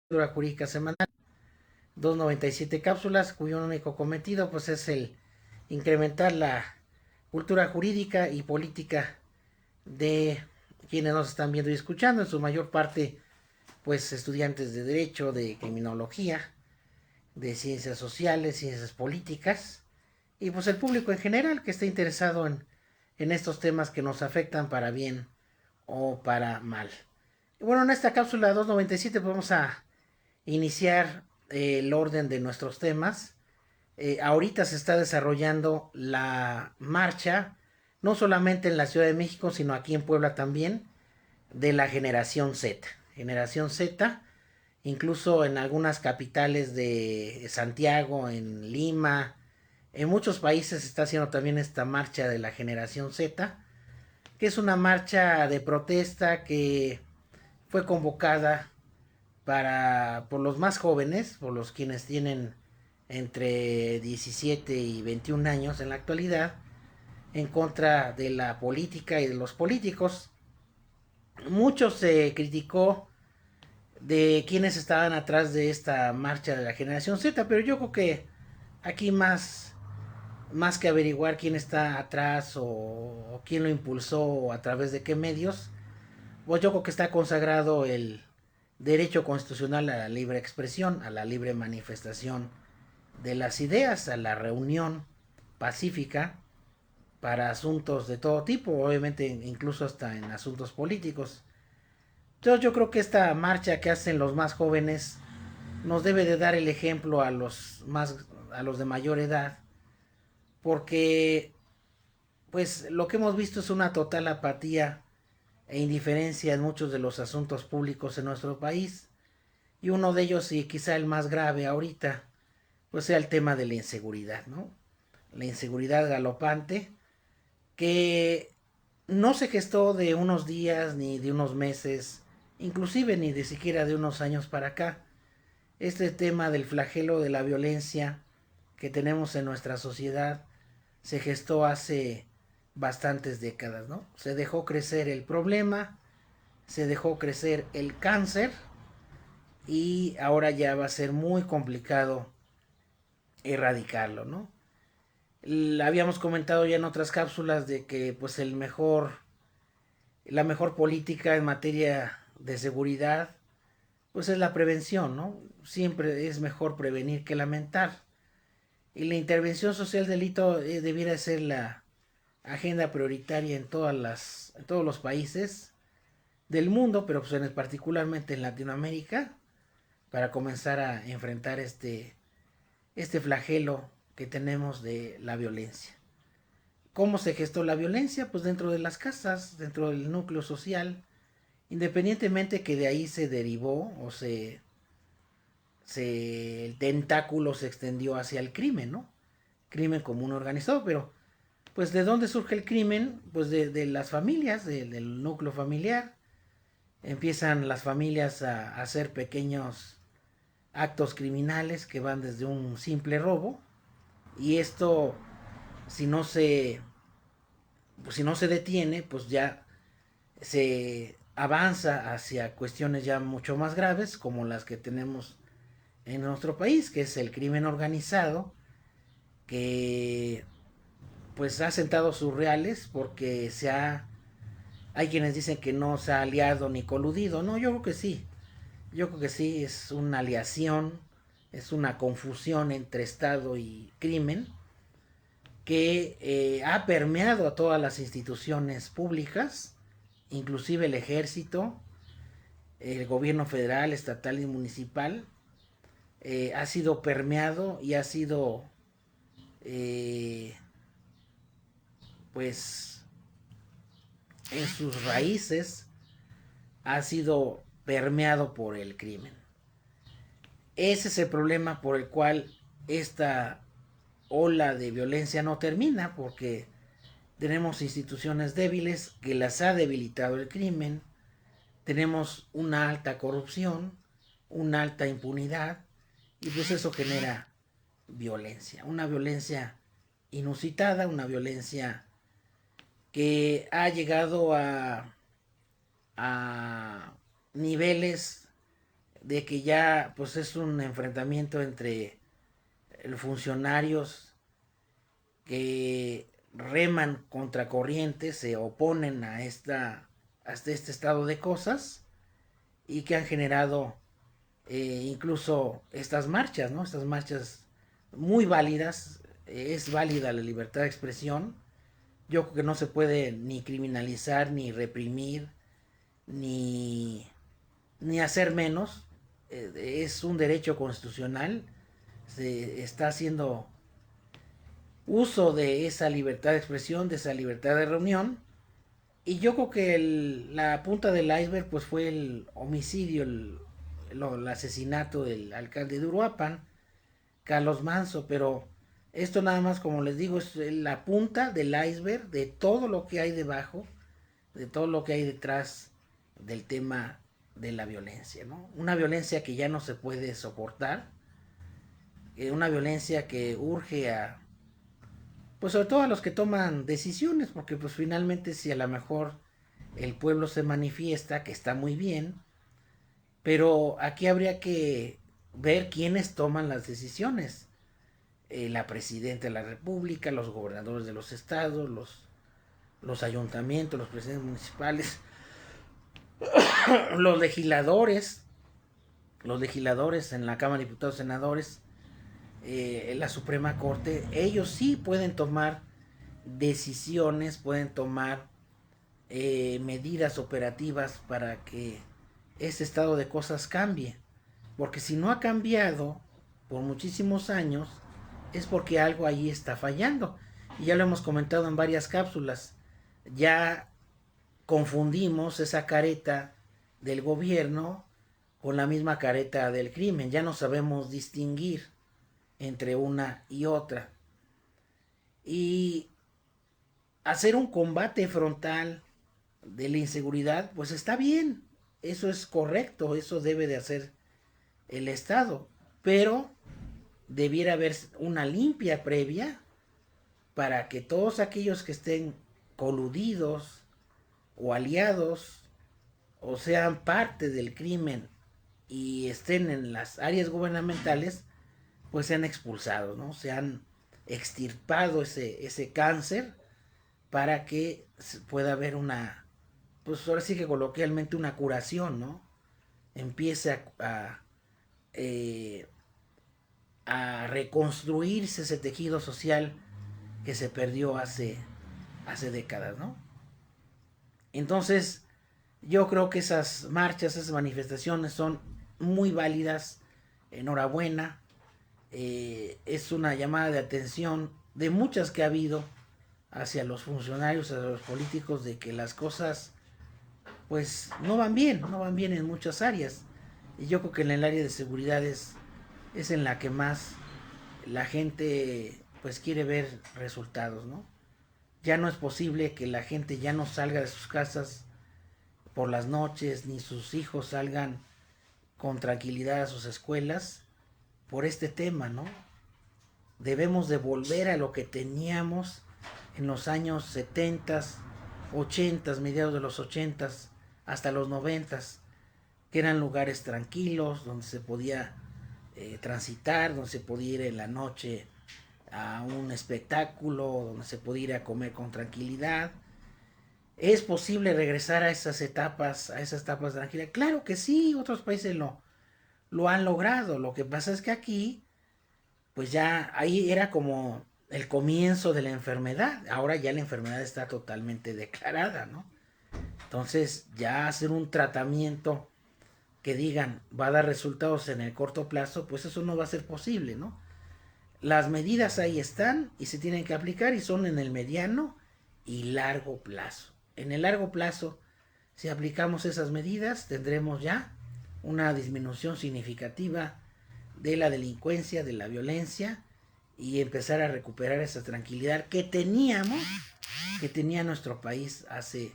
Cultura Jurídica Semanal, 297 cápsulas, cuyo único cometido pues es el incrementar la cultura jurídica y política de quienes nos están viendo y escuchando, en su mayor parte pues estudiantes de derecho, de criminología, de ciencias sociales, ciencias políticas y pues el público en general que esté interesado en estos temas que nos afectan para bien o para mal. Y bueno, en esta cápsula 297 pues vamos a iniciar el orden de nuestros temas. Ahorita se está desarrollando la marcha, no solamente en la Ciudad de México, sino aquí en Puebla también, de la generación Z. Generación Z, incluso en algunas capitales de Santiago, en Lima, en muchos países se está haciendo también esta marcha de la generación Z, que es una marcha de protesta que fue convocada por los más jóvenes, por los quienes tienen entre 17 y 21 años en la actualidad, en contra de la política y de los políticos. Mucho se criticó de quienes estaban atrás de esta marcha de la generación Z, pero yo creo que aquí más que averiguar quién está atrás o quién lo impulsó o a través de qué medios, pues yo creo que está consagrado el derecho constitucional a la libre expresión, a la libre manifestación de las ideas, a la reunión pacífica para asuntos de todo tipo, obviamente incluso hasta en asuntos políticos. Entonces yo creo que esta marcha que hacen los más jóvenes nos debe de dar el ejemplo a los de mayor edad, porque pues lo que hemos visto es una total apatía e indiferencia en muchos de los asuntos públicos en nuestro país. Y uno de ellos, y quizá el más grave ahorita, pues sea el tema de la inseguridad, ¿no? La inseguridad galopante, que no se gestó de unos días, ni de unos meses, inclusive ni de siquiera de unos años para acá. Este tema del flagelo de la violencia que tenemos en nuestra sociedad se gestó hace bastantes décadas, ¿no? Se dejó crecer el problema, se dejó crecer el cáncer y ahora ya va a ser muy complicado erradicarlo, ¿no? Habíamos comentado ya en otras cápsulas de que pues la mejor política en materia de seguridad pues es la prevención, ¿no? Siempre es mejor prevenir que lamentar. Y la intervención social del delito debiera ser la agenda prioritaria en todos los países del mundo, pero pues particularmente en Latinoamérica, para comenzar a enfrentar este flagelo que tenemos de la violencia. ¿Cómo se gestó la violencia? Pues dentro de las casas, dentro del núcleo social, independientemente que de ahí se derivó el tentáculo se extendió hacia el crimen, ¿no? Crimen común organizado, pero pues ¿de dónde surge el crimen? Pues de las familias, del núcleo familiar. Empiezan las familias a hacer pequeños actos criminales que van desde un simple robo y esto si no se pues si no se detiene pues ya se avanza hacia cuestiones ya mucho más graves como las que tenemos en nuestro país, que es el crimen organizado, que pues ha sentado sus reales porque hay quienes dicen que no se ha aliado ni coludido, no, yo creo que sí, yo creo que sí, es una aliación, es una confusión entre Estado y crimen que ha permeado a todas las instituciones públicas, inclusive el ejército, el gobierno federal, estatal y municipal, ha sido permeado y ha sido, eh, pues, en sus raíces, ha sido permeado por el crimen. Ese es el problema por el cual esta ola de violencia no termina, porque tenemos instituciones débiles que las ha debilitado el crimen, tenemos una alta corrupción, una alta impunidad, y pues eso genera violencia, una violencia inusitada, una violencia que ha llegado a niveles de que ya pues es un enfrentamiento entre funcionarios que reman contra corriente, se oponen a este estado de cosas y que han generado incluso estas marchas, ¿no? Estas marchas muy válidas, es válida la libertad de expresión. Yo creo que no se puede ni criminalizar, ni reprimir, ni, ni hacer menos. Es un derecho constitucional. Se está haciendo uso de esa libertad de expresión, de esa libertad de reunión. Y yo creo que la punta del iceberg pues fue el homicidio, el asesinato del alcalde de Uruapan, Carlos Manso, pero esto nada más, como les digo, es la punta del iceberg de todo lo que hay debajo, de todo lo que hay detrás del tema de la violencia, ¿no? Una violencia que ya no se puede soportar, una violencia que urge a, pues sobre todo a los que toman decisiones, porque pues finalmente si a lo mejor el pueblo se manifiesta, que está muy bien, pero aquí habría que ver quiénes toman las decisiones. La presidenta de la República, los gobernadores de los estados, los ayuntamientos, los presidentes municipales, los legisladores en la Cámara de Diputados, senadores, la Suprema Corte, ellos sí pueden tomar decisiones, pueden tomar medidas operativas para que ese estado de cosas cambie. Porque si no ha cambiado por muchísimos años, es porque algo ahí está fallando. Y ya lo hemos comentado en varias cápsulas. Ya confundimos esa careta del gobierno con la misma careta del crimen. Ya no sabemos distinguir entre una y otra. Y hacer un combate frontal de la inseguridad, pues está bien. Eso es correcto, eso debe de hacer el Estado. Pero debiera haber una limpia previa para que todos aquellos que estén coludidos o aliados o sean parte del crimen y estén en las áreas gubernamentales, pues sean expulsados, ¿no? Se han extirpado ese cáncer para que pueda haber una, pues ahora sí que coloquialmente una curación, ¿no? Empiece eh, a reconstruirse ese tejido social que se perdió hace décadas, ¿no? Entonces, yo creo que esas marchas, esas manifestaciones son muy válidas, enhorabuena, es una llamada de atención de muchas que ha habido hacia los funcionarios, hacia los políticos, de que las cosas pues no van bien en muchas áreas. Y yo creo que en el área de seguridad es en la que más la gente pues quiere ver resultados, ¿no? Ya no es posible que la gente ya no salga de sus casas por las noches, ni sus hijos salgan con tranquilidad a sus escuelas por este tema, ¿no? Debemos de volver a lo que teníamos en los años 70, 80, mediados de los 80 hasta los 90, que eran lugares tranquilos, donde se podía transitar, donde se podía ir en la noche a un espectáculo, donde se podía ir a comer con tranquilidad. ¿Es posible regresar a esas etapas de tranquilidad? Claro que sí, otros países lo han logrado. Lo que pasa es que aquí, pues ya ahí era como el comienzo de la enfermedad. Ahora ya la enfermedad está totalmente declarada, ¿no? Entonces ya hacer un tratamiento que digan va a dar resultados en el corto plazo, pues eso no va a ser posible, ¿no? Las medidas ahí están y se tienen que aplicar y son en el mediano y largo plazo. En el largo plazo, si aplicamos esas medidas, tendremos ya una disminución significativa de la delincuencia, de la violencia y empezar a recuperar esa tranquilidad que tenía nuestro país hace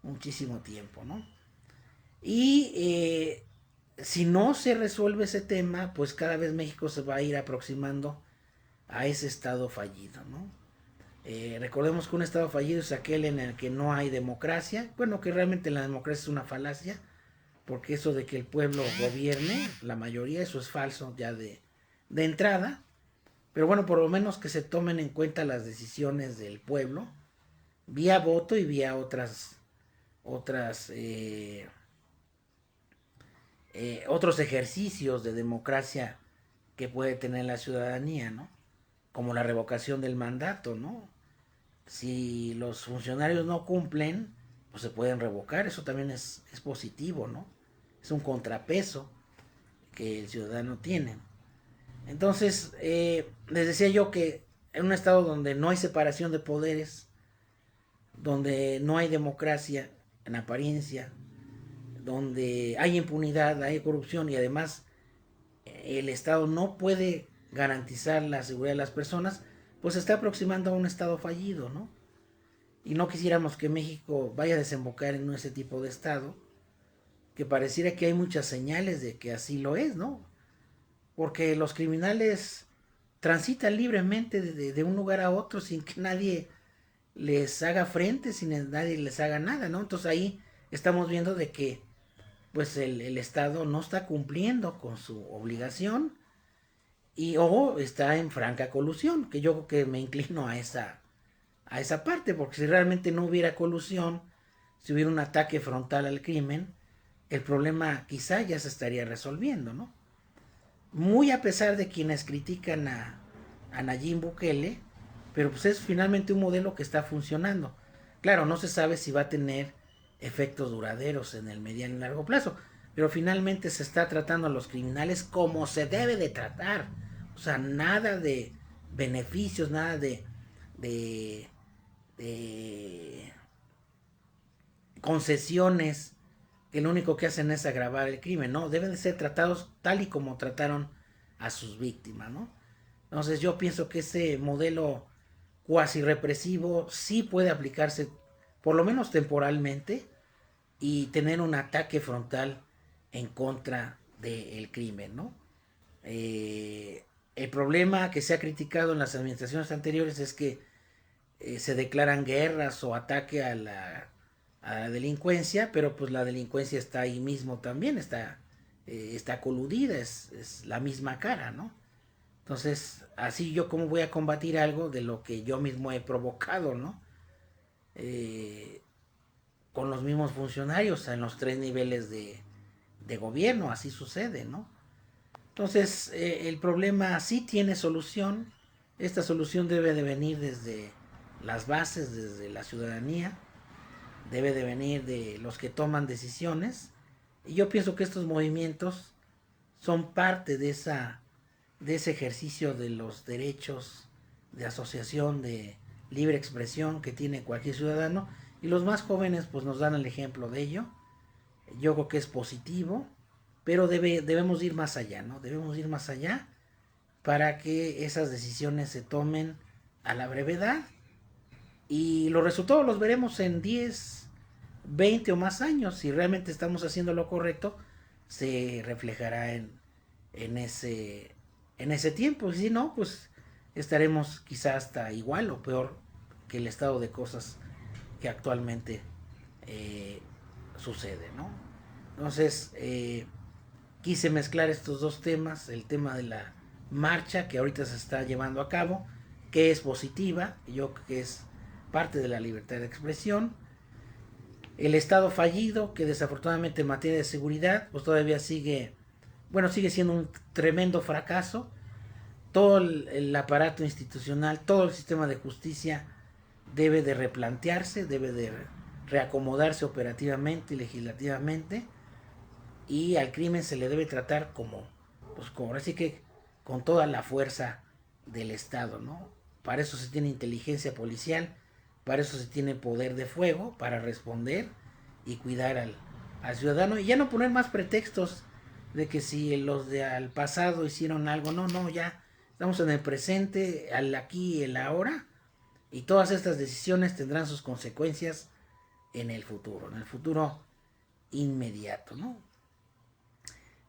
muchísimo tiempo, ¿no? Y si no se resuelve ese tema, pues cada vez México se va a ir aproximando a ese estado fallido, ¿no? Recordemos que un estado fallido es aquel en el que no hay democracia, bueno, que realmente la democracia es una falacia, porque eso de que el pueblo gobierne, la mayoría, eso es falso ya de entrada. Pero bueno, por lo menos que se tomen en cuenta las decisiones del pueblo, vía voto y vía otros ejercicios de democracia que puede tener la ciudadanía, ¿no? Como la revocación del mandato, ¿no? Si los funcionarios no cumplen, pues se pueden revocar, eso también es positivo, ¿no? Es un contrapeso que el ciudadano tiene. Entonces, les decía yo que en un estado donde no hay separación de poderes, donde no hay democracia en apariencia, donde hay impunidad, hay corrupción y además el Estado no puede garantizar la seguridad de las personas, pues se está aproximando a un Estado fallido, ¿no? Y no quisiéramos que México vaya a desembocar en ese tipo de Estado, que pareciera que hay muchas señales de que así lo es, ¿no? Porque los criminales transitan libremente de un lugar a otro sin que nadie les haga frente, sin que nadie les haga nada, ¿no? Entonces ahí estamos viendo de que pues el Estado no está cumpliendo con su obligación y o está en franca colusión, que yo creo que me inclino a esa parte, porque si realmente no hubiera colusión, si hubiera un ataque frontal al crimen, el problema quizá ya se estaría resolviendo, ¿no? Muy a pesar de quienes critican a Nayib Bukele, pero pues es finalmente un modelo que está funcionando. Claro, no se sabe si va a tener efectos duraderos en el mediano y largo plazo, pero finalmente se está tratando a los criminales como se debe de tratar. O sea, nada de beneficios, nada de, de concesiones que lo único que hacen es agravar el crimen, ¿no? Deben de ser tratados tal y como trataron a sus víctimas, ¿no? Entonces yo pienso que ese modelo cuasi represivo sí puede aplicarse, por lo menos temporalmente, y tener un ataque frontal en contra del crimen, ¿no? El problema que se ha criticado en las administraciones anteriores es que se declaran guerras o ataque a la delincuencia, pero pues la delincuencia está ahí mismo también, está coludida, es la misma cara, ¿no? Entonces, así yo cómo voy a combatir algo de lo que yo mismo he provocado, ¿no? Eh, con los mismos funcionarios en los tres niveles de gobierno, así sucede, ¿no? Entonces, el problema sí tiene solución, esta solución debe de venir desde las bases, desde la ciudadanía, debe de venir de los que toman decisiones, y yo pienso que estos movimientos son parte de ese ejercicio de los derechos de asociación, de libre expresión que tiene cualquier ciudadano, y los más jóvenes pues nos dan el ejemplo de ello. Yo creo que es positivo, pero debemos ir más allá, ¿no? Debemos ir más allá para que esas decisiones se tomen a la brevedad y los resultados los veremos en 10, 20 o más años. Si realmente estamos haciendo lo correcto, se reflejará en, ese, en ese tiempo. Y si no, pues estaremos quizá hasta igual o peor que el estado de cosas que actualmente eh, sucede, ¿no? Entonces, quise mezclar estos dos temas, el tema de la marcha que ahorita se está llevando a cabo, que es positiva, yo creo que es parte de la libertad de expresión, el Estado fallido, que desafortunadamente en materia de seguridad, pues todavía sigue, bueno, sigue siendo un tremendo fracaso, todo el aparato institucional, todo el sistema de justicia debe de replantearse, debe de reacomodarse operativamente y legislativamente, y al crimen se le debe tratar como, pues como así que con toda la fuerza del Estado, ¿no? Para eso se tiene inteligencia policial, para eso se tiene poder de fuego, para responder y cuidar al ciudadano y ya no poner más pretextos de que si los de al pasado hicieron algo, no, no, ya estamos en el presente, al aquí y el ahora, y todas estas decisiones tendrán sus consecuencias en el futuro inmediato, ¿no?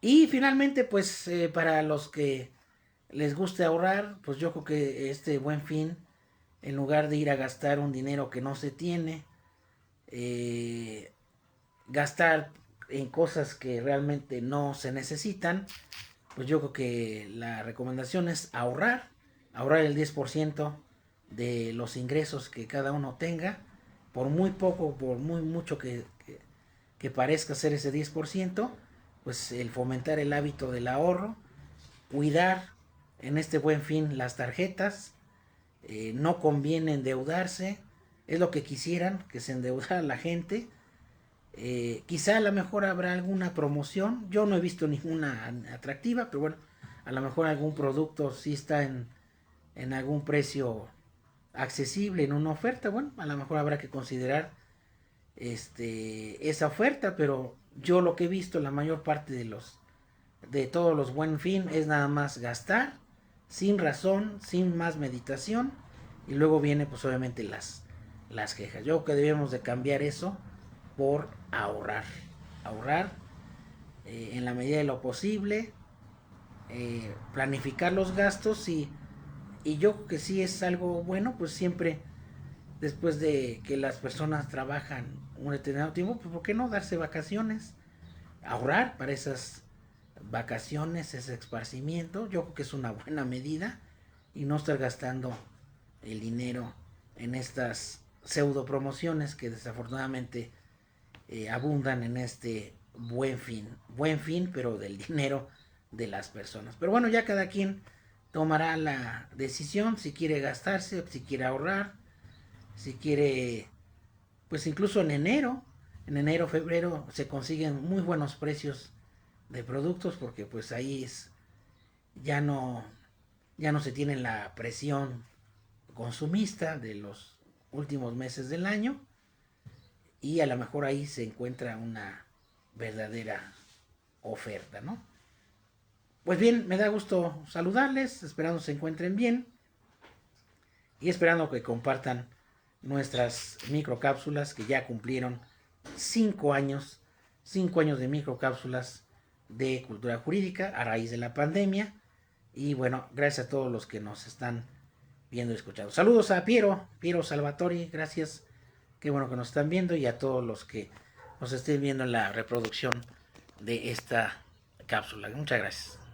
Y finalmente, pues para los que les guste ahorrar, pues yo creo que este buen fin, en lugar de ir a gastar un dinero que no se tiene, gastar en cosas que realmente no se necesitan, pues yo creo que la recomendación es ahorrar el 10% de los ingresos que cada uno tenga, por muy poco, por muy mucho que parezca ser ese 10%, pues el fomentar el hábito del ahorro, cuidar en este buen fin las tarjetas, no conviene endeudarse, es lo que quisieran, que se endeudara la gente. Quizá a lo mejor habrá alguna promoción, yo no he visto ninguna atractiva, pero bueno, a lo mejor algún producto sí está en algún precio accesible, en una oferta, bueno, a lo mejor habrá que considerar esa oferta, pero yo lo que he visto la mayor parte de todos los buen fin es nada más gastar sin razón, sin más meditación, y luego viene pues obviamente las quejas. Yo creo que debemos de cambiar eso por ahorrar en la medida de lo posible, planificar los gastos y yo creo que sí es algo bueno, pues siempre después de que las personas trabajan un determinado tiempo, pues ¿por qué no darse vacaciones? Ahorrar para esas vacaciones, ese esparcimiento, yo creo que es una buena medida y no estar gastando el dinero en estas pseudo promociones que desafortunadamente abundan en este buen fin, pero del dinero de las personas. Pero bueno, ya cada quien tomará la decisión si quiere gastarse, si quiere ahorrar, si quiere, pues incluso en enero, febrero se consiguen muy buenos precios de productos porque pues ahí ya no, ya no se tiene la presión consumista de los últimos meses del año y a lo mejor ahí se encuentra una verdadera oferta, ¿no? Pues bien, me da gusto saludarles, esperando se encuentren bien y esperando que compartan nuestras microcápsulas que ya cumplieron 5 años, 5 años de microcápsulas de cultura jurídica a raíz de la pandemia. Y bueno, gracias a todos los que nos están viendo y escuchando. Saludos a Piero Salvatori, gracias, qué bueno que nos están viendo, y a todos los que nos estén viendo en la reproducción de esta cápsula. Muchas gracias.